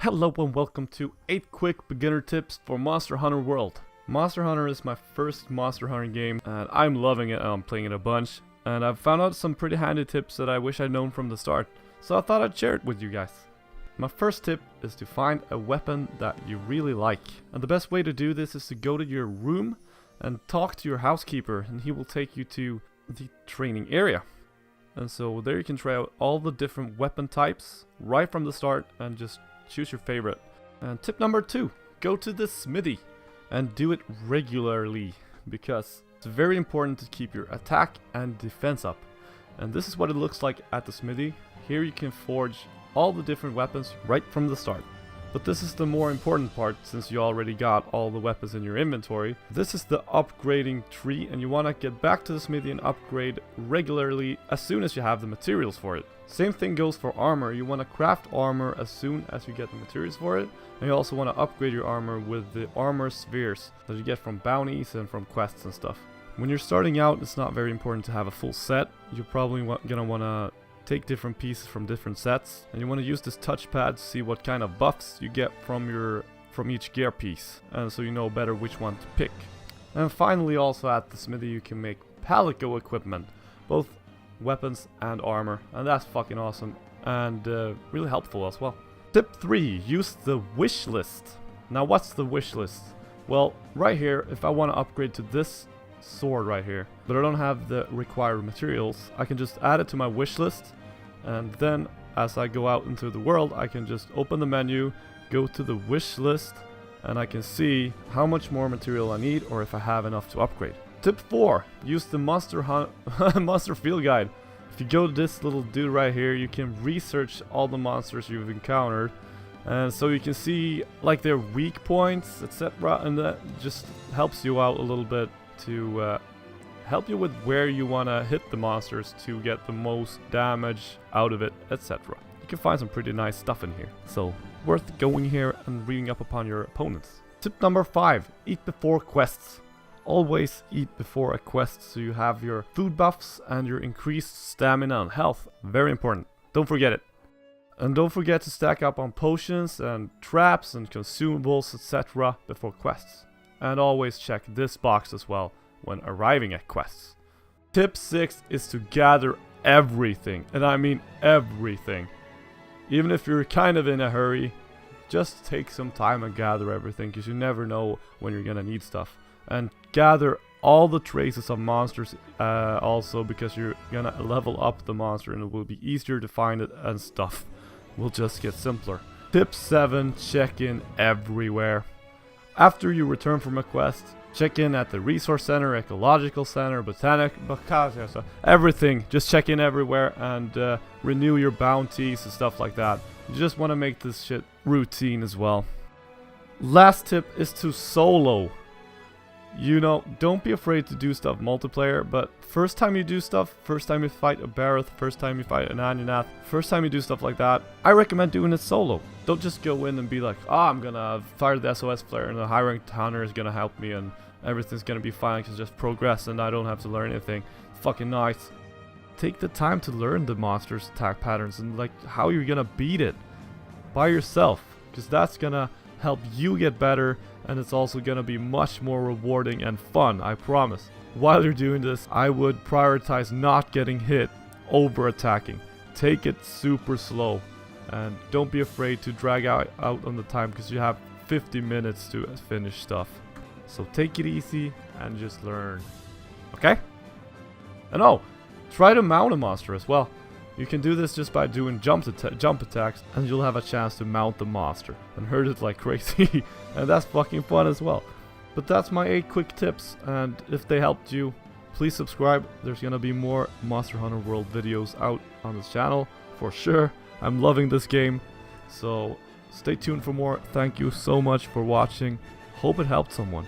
Hello and welcome to 8 quick beginner tips for Monster Hunter World. Monster Hunter is my first Monster Hunter game and I'm loving it and I'm playing it a bunch. And I've found out some pretty handy tips that I wish I'd known from the start, so I thought I'd share it with you guys. My first tip is to find a weapon that you really like. And the best way to do this is to go to your room and talk to your housekeeper and he will take you to the training area. And so there you can try out all the different weapon types right from the start and just choose your favorite. And tip number 2, go to the smithy and do it regularly because it's very important to keep your attack and defense up. And this is what it looks like at the smithy. Here you can forge all the different weapons right from the start. But this is the more important part since you already got all the weapons in your inventory. This is the upgrading tree and you want to get back to the smithy and upgrade regularly as soon as you have the materials for it. Same thing goes for armor. You want to craft armor as soon as you get the materials for it. And you also want to upgrade your armor with the armor spheres that you get from bounties and from quests and stuff. When you're starting out, it's not very important to have a full set. You're probably gonna want to take different pieces from different sets, and you want to use this touchpad to see what kind of buffs you get from each gear piece, and so you know better which one to pick. And finally, also at the smithy you can make palico equipment, both weapons and armor, and that's fucking awesome and really helpful as well. Tip 3, use the wish list. Now what's the wish list? Well, right here, if I want to upgrade to this sword right here, but I don't have the required materials, I can just add it to my wish list, and then as I go out into the world I can just open the menu, go to the wish list, and I can see how much more material I need or if I have enough to upgrade. Tip 4, use the monster field guide. If you go to this little dude right here, you can research all the monsters you've encountered, and so you can see like their weak points, etc., and that just helps you out a little bit to help you with where you want to hit the monsters to get the most damage out of it, etc. You can find some pretty nice stuff in here, so worth going here and reading up upon your opponents. Tip number 5, eat before quests. Always eat before a quest so you have your food buffs and your increased stamina and health. Very important, don't forget it. And don't forget to stack up on potions and traps and consumables, etc. before quests. And always check this box as well when arriving at quests. Tip 6 is to gather everything, and I mean everything. Even if you're kind of in a hurry, just take some time and gather everything, because you never know when you're gonna need stuff. And gather all the traces of monsters also, because you're gonna level up the monster and it will be easier to find it and stuff will just get simpler. Tip 7, check in everywhere. After you return from a quest, check in at the resource center, ecological center, everything. Just check in everywhere and renew your bounties and stuff like that. You just want to make this shit routine as well. Last tip is to solo. You know, don't be afraid to do stuff multiplayer, but first time you do stuff, first time you fight a Barroth, first time you fight an Anjanath, first time you do stuff like that, I recommend doing it solo. Don't just go in and be like, I'm gonna fire the SOS player and the high ranked hunter is gonna help me and everything's gonna be fine because just progress and I don't have to learn anything. Fucking nice. Take the time to learn the monster's attack patterns and like how you're gonna beat it by yourself, because that's gonna help you get better, and it's also gonna be much more rewarding and fun, I promise. While you're doing this, I would prioritize not getting hit over attacking. Take it super slow and don't be afraid to drag out on the time, because you have 50 minutes to finish stuff. So take it easy and just learn. Okay? And oh, try to mount a monster as well. You can do this just by doing jump attacks, and you'll have a chance to mount the monster and hurt it like crazy. And that's fucking fun as well. But that's my 8 quick tips, and if they helped you, please subscribe. There's gonna be more Monster Hunter World videos out on this channel for sure. I'm loving this game, so stay tuned for more. Thank you so much for watching. Hope it helped someone.